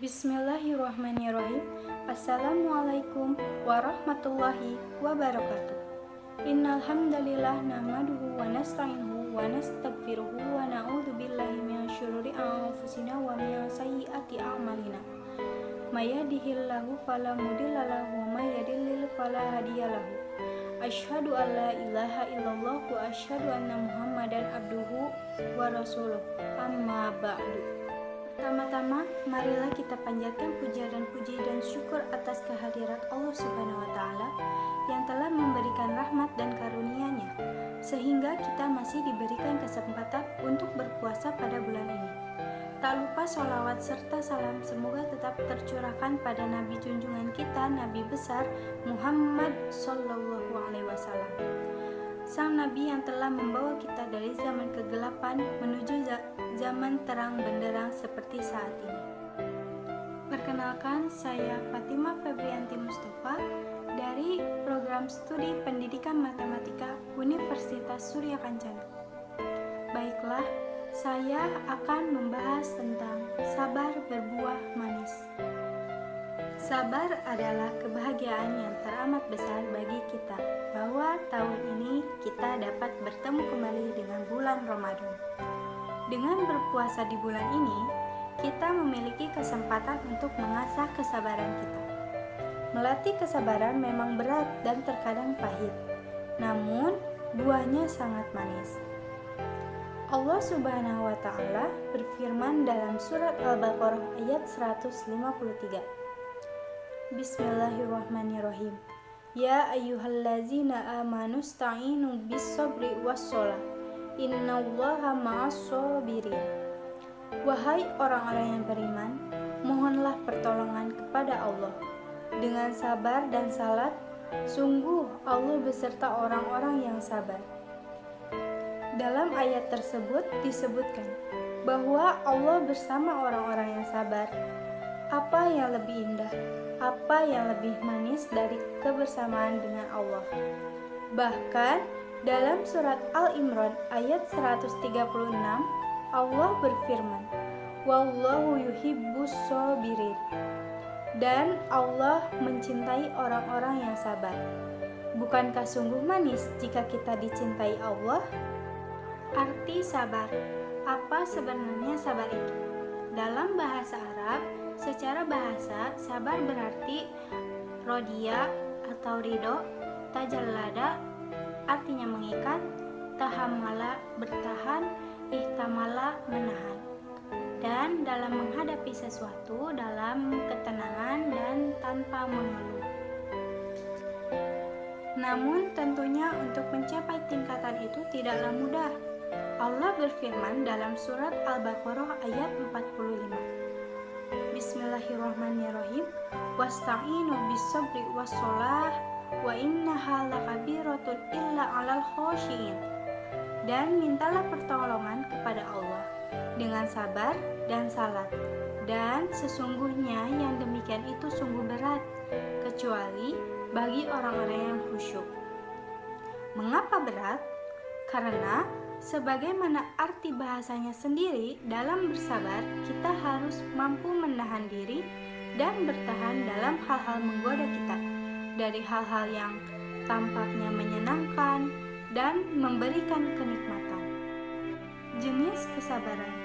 Bismillahirrahmanirrahim. Assalamualaikum warahmatullahi wabarakatuh. Innal hamdalillah nahmaduhu wa nasta'inuhu wa nastaghfiruhu wa na'udzu billahi minasy syururi anfusina wa min sayyiati a'malina. May yahdihillahu fala mudilla lahu wa may yudlil fala hadiya lahu. Asyhadu an la ilaha illallah wa asyhadu anna Muhammadan abduhu wa rasuluh. Amma ba'du. Pertama-tama, marilah kita panjatkan puja dan puji dan syukur atas kehadirat Allah Subhanahu wa Ta'ala yang telah memberikan rahmat dan karunia-Nya, sehingga kita masih diberikan kesempatan untuk berpuasa pada bulan ini. Tak lupa sholawat serta salam semoga tetap tercurahkan pada Nabi junjungan kita, Nabi besar Muhammad Sallallahu Alaihi Wasallam, sang Nabi yang telah membawa kita dari zaman kegelapan menuju zaman terang benderang seperti saat ini. Perkenalkan, saya Fatimah Febrianti Mustafa dari Program Studi Pendidikan Matematika Universitas Surya Kencana. Baiklah, saya akan membahas tentang sabar berbuah manis. Sabar adalah kebahagiaan yang teramat besar bagi kita, bahwa tahun ini kita dapat bertemu kembali dengan bulan Ramadan. Dengan berpuasa di bulan ini, kita memiliki kesempatan untuk mengasah kesabaran kita. Melatih kesabaran memang berat dan terkadang pahit, namun buahnya sangat manis. Allah Subhanahu wa Ta'ala berfirman dalam surat Al-Baqarah ayat 153. Bismillahirrahmanirrahim. Ya ayyuhallazina amanu sta'inu bis-sabri was-shalah. Innallaha ma'as-shabirin. Wahai orang-orang yang beriman, mohonlah pertolongan kepada Allah dengan sabar dan salat. Sungguh Allah beserta orang-orang yang sabar. Dalam ayat tersebut disebutkan bahwa Allah bersama orang-orang yang sabar. Apa yang lebih indah, apa yang lebih manis dari kebersamaan dengan Allah? Bahkan dalam surat Al-Imran ayat 136, Allah berfirman, Wallahu yuhibbus shabirin. Dan Allah mencintai orang-orang yang sabar. Bukankah sungguh manis jika kita dicintai Allah? Arti sabar. Apa sebenarnya sabar itu? Dalam bahasa Arab, secara bahasa, sabar berarti rodia atau ridho, tajallada artinya mengikat, tahammala bertahan, ihtamala menahan. Dan dalam menghadapi sesuatu dalam ketenangan dan tanpa mengeluh. Namun tentunya untuk mencapai tingkatan itu tidaklah mudah. Allah berfirman dalam surat Al-Baqarah ayat 45. Bismillahirrahmanirrahim. Wasta'inu bis-sabri was-shalah wa innaha lakabiratun illa 'alal khashiyin. Dan mintalah pertolongan kepada Allah dengan sabar dan salat. Dan sesungguhnya yang demikian itu sungguh berat, kecuali bagi orang-orang yang khusyuk. Mengapa berat? Karena sebagaimana arti bahasanya sendiri, dalam bersabar kita harus mampu menahan diri dan bertahan dalam hal-hal menggoda kita, dari hal-hal yang tampaknya menyenangkan dan memberikan kenikmatan. Jenis kesabaran.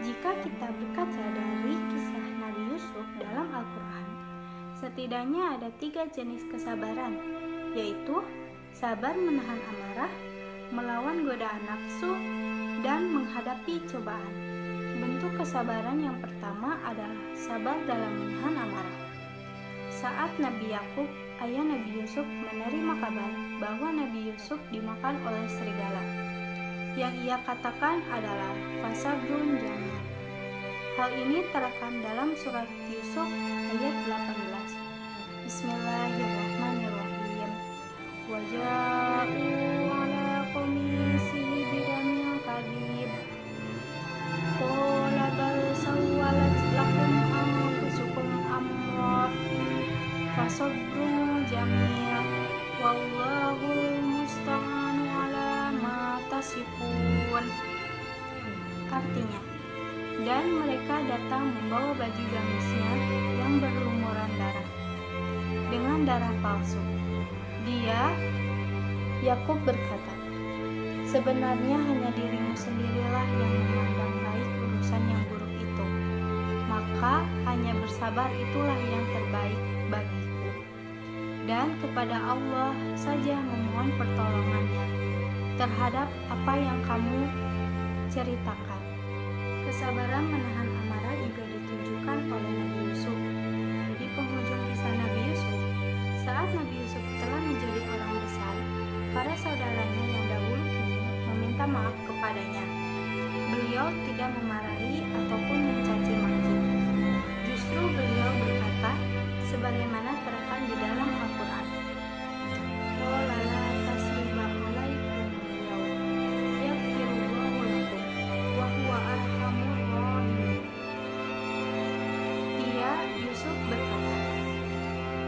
Jika kita berkaca dari kisah Nabi Yusuf dalam Al-Quran, setidaknya ada 3 jenis kesabaran, yaitu sabar menahan amarah, melawan godaan nafsu, dan menghadapi cobaan. Bentuk kesabaran yang pertama adalah sabar dalam menahan amarah. Saat Nabi Yakub, ayah Nabi Yusuf, menerima kabar bahwa Nabi Yusuf dimakan oleh serigala, yang ia katakan adalah fasabrun jamil. Hal ini terekam dalam surat Yusuf ayat 18. Bismillahirrahmanirrahim. Waja'u ala qamisihi bidamil kadhib. Qala bal sawwalat lakum anfusukum amra. Fasabrun jamil. Wallahul musta'anu ala ma tasifun. Artinya, Dan mereka datang membawa baju gamisnya yang berlumuran darah, dengan darah palsu. Yakub berkata, sebenarnya hanya dirimu sendirilah yang memandang baik urusan yang buruk itu. Maka hanya bersabar itulah yang terbaik bagiku. Dan kepada Allah saja memohon pertolongannya terhadap apa yang kamu ceritakan. Kesabaran menahan amarah juga ditunjukkan oleh Nabi Yusuf. Di penghujung kisah Nabi Yusuf, saat Nabi Yusuf telah menjadi orang besar, para saudaranya yang dahulu kini meminta maaf kepadanya. Beliau tidak memarahi ataupun mencaci maki. Justru beliau berkata, sebagaimana terekam di dalam Al-Quran, qala la tasriba alaikum al-yawm yaghfirullahu lakum wa huwa arhamur rahimin. Yusuf berkata,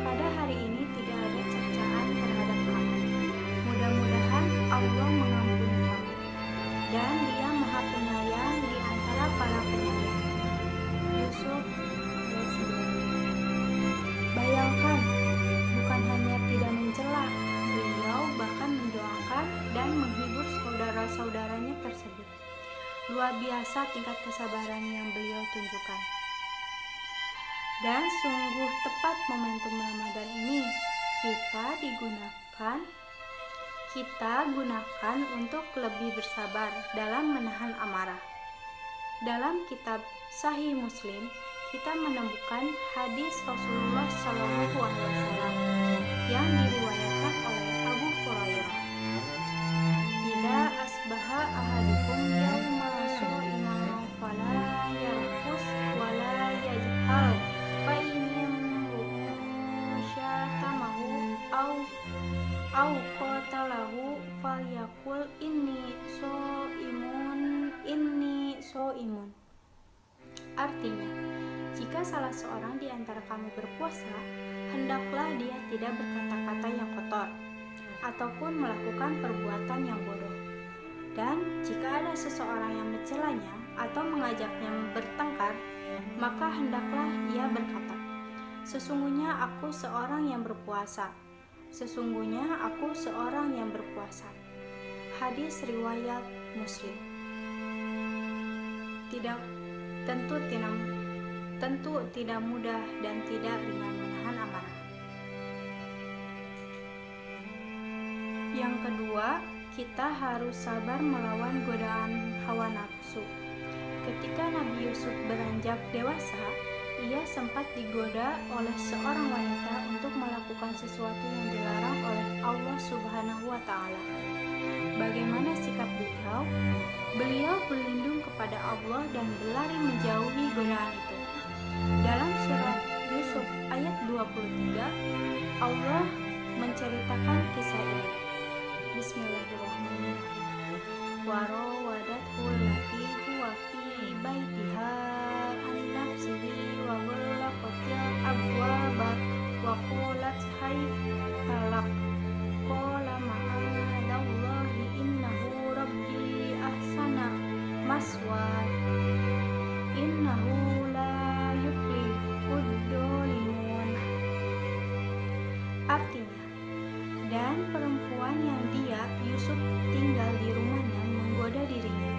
pada hari ini tidak ada cercaan terhadap kamu. Mudah-mudahan Allah mengampuni kamu, dan Dia Maha Penyayang di antara para penyayang. Yusuf ayat 9. Bayangkan, bukan hanya tidak mencela, beliau bahkan mendoakan dan menghibur saudara-saudaranya tersebut. Luar biasa tingkat kesabaran yang beliau tunjukkan. Dan sungguh tepat momentum Ramadan ini kita gunakan untuk lebih bersabar dalam menahan amarah. Dalam kitab Sahih Muslim, kita menemukan hadis Rasulullah SAW yang diriwayatkan oleh Abu Hurairah. Idza asbaha ahadukum yawma su'ima fala yarfus wala yajhal fa au qatalahu falyakul inni so'imun. Artinya, jika salah seorang di antara kamu berpuasa, hendaklah dia tidak berkata-kata yang kotor ataupun melakukan perbuatan yang bodoh. Dan jika ada seseorang yang mencelanya atau mengajaknya bertengkar, maka hendaklah ia berkata, sesungguhnya aku seorang yang berpuasa. Sesungguhnya aku seorang yang berpuasa. Hadis riwayat Muslim. Tentu tidak mudah dan tidak ringan menahan amarah. Yang kedua, kita harus sabar melawan godaan hawa nafsu. Ketika Nabi Yusuf beranjak dewasa, ia sempat digoda oleh seorang wanita untuk melakukan sesuatu yang dilarang oleh Allah Subhanahu wa Ta'ala. Bagaimana sikap beliau? Beliau berlindung kepada Allah dan berlari menjauhi godaan itu. Dalam surat Yusuf ayat 23, Allah menceritakan kisah ini. Bismillahirrahmanirrahim. Wa rawadathu allati huwa fi baitiha an nafsihi wa ghallaqatil abwaba wa qalat haytalak qala ma'adallahi innahu rabbi ahsana maswaya innahu la yuflihud dzalimun. Artinya, dan perempuan yang Yusuf tinggal di rumahnya menggoda dirinya,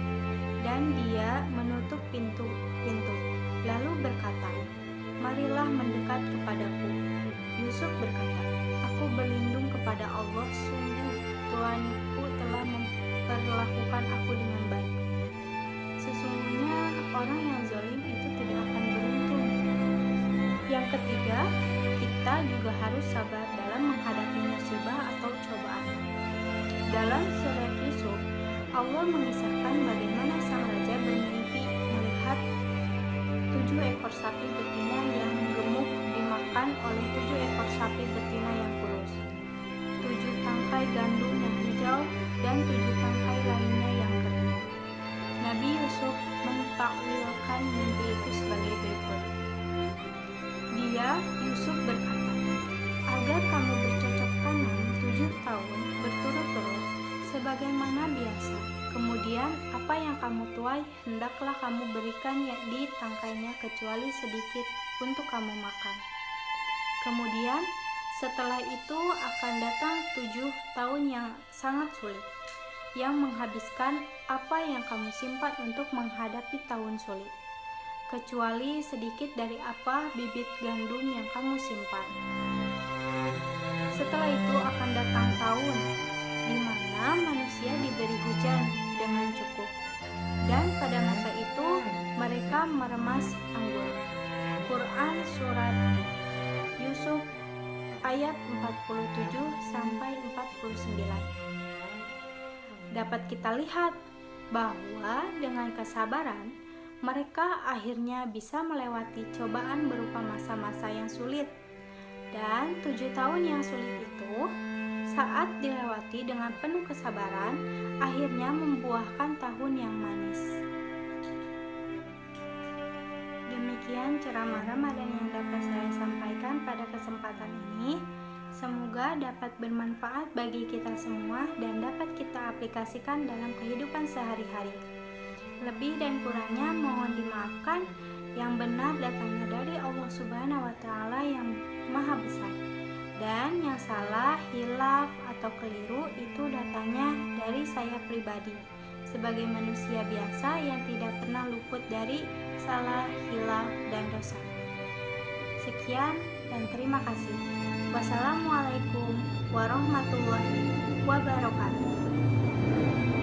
dan dia menutup pintu-pintu, lalu berkata, marilah mendekat kepadaku. Yusuf berkata, aku berlindung kepada Allah, sungguh Tuanku telah memperlakukan aku dengan baik. Sesungguhnya orang yang zalim itu tidak akan beruntung. Yang ketiga, kita juga harus sabar dalam menghadapi musibah atau cobaan. Dalam surat Yusuf, Allah mengisahkan bagaimana sang raja bermimpi melihat 7 ekor sapi betina yang gemuk dimakan oleh 7 ekor sapi betina yang kurus, 7 tangkai gandum yang hijau, dan 7 tangkai lainnya yang kering. Nabi Yusuf mentakwilkan mimpi itu sebagai berikut. Yusuf berkata, agar kamu bercocok tanam 7 tahun berturut-turut sebagaimana biasa. Kemudian apa yang kamu tuai, hendaklah kamu berikan di tangkainya kecuali sedikit untuk kamu makan. Kemudian setelah itu akan datang 7 tahun yang sangat sulit, yang menghabiskan apa yang kamu simpan untuk menghadapi tahun sulit, kecuali sedikit dari apa bibit gandum yang kamu simpan. Setelah itu akan datang tahun di mana manusia diberi hujan dengan cukup, dan pada masa itu mereka meremas anggur. Quran Surat Yusuf ayat 47-49. Dapat kita lihat bahwa dengan kesabaran mereka akhirnya bisa melewati cobaan berupa masa-masa yang sulit. Dan 7 tahun yang sulit itu saat dilewati dengan penuh kesabaran akhirnya membuahkan tahun yang manis. Demikian ceramah Ramadan yang dapat saya sampaikan pada kesempatan ini. Semoga dapat bermanfaat bagi kita semua dan dapat kita aplikasikan dalam kehidupan sehari-hari. Lebih dan kurangnya mohon dimaafkan. Yang benar datangnya dari Allah Subhanahu wa Ta'ala yang Maha Besar, dan yang salah, hilaf atau keliru itu datangnya dari saya pribadi sebagai manusia biasa yang tidak pernah luput dari salah, hilaf, dan dosa. Sekian dan terima kasih. Wassalamualaikum warahmatullahi wabarakatuh.